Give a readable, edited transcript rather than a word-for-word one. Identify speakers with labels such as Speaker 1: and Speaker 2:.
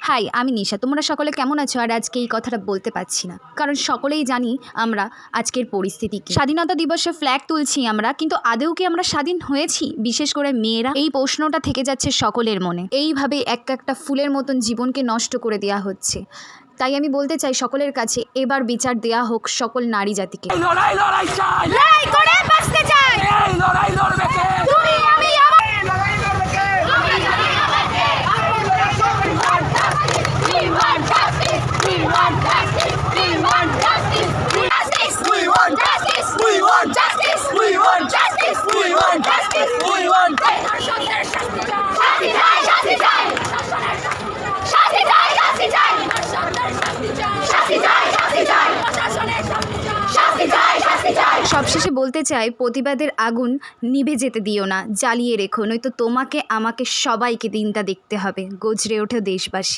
Speaker 1: High, আমি নিশা। তোমরা সকলে কেমন আছো? আর আজকে এই কথাটা বলতে পারছি না, কারণ সকলেই জানি আমরা আজকের পরিস্থিতি কি। স্বাধীনতা দিবসে ফ্ল্যাগ তুলছি আমরা, কিন্তু আদৌ কি আমরা স্বাধীন হয়েছি? বিশেষ করে মেয়েরা, এই প্রশ্নটা থেকে যাচ্ছে সকলের মনে। এইভাবে একটা ফুলের মতন জীবনকে নষ্ট করে দেওয়া হচ্ছে। তাই আমি বলতে চাই সকলের কাছে, এবার বিচার দেয়া হোক সকল নারী জাতিকে।
Speaker 2: লড়াই চাই,
Speaker 1: লড়াই করে বাঁচতে চাই।
Speaker 2: এই লড়াই লড়বে কে?
Speaker 1: তুমি, আমি,
Speaker 2: লড়াই লড়বে কে?
Speaker 1: সবশেষে বলতে চাই, প্রতিবাদের আগুন নিভে যেতে দিও না, জ্বালিয়ে রেখো, নয়তো তোমাকে আমাকে সবাইকে দিনটা দেখতে হবে। গজরে ওঠো দেশবাসী।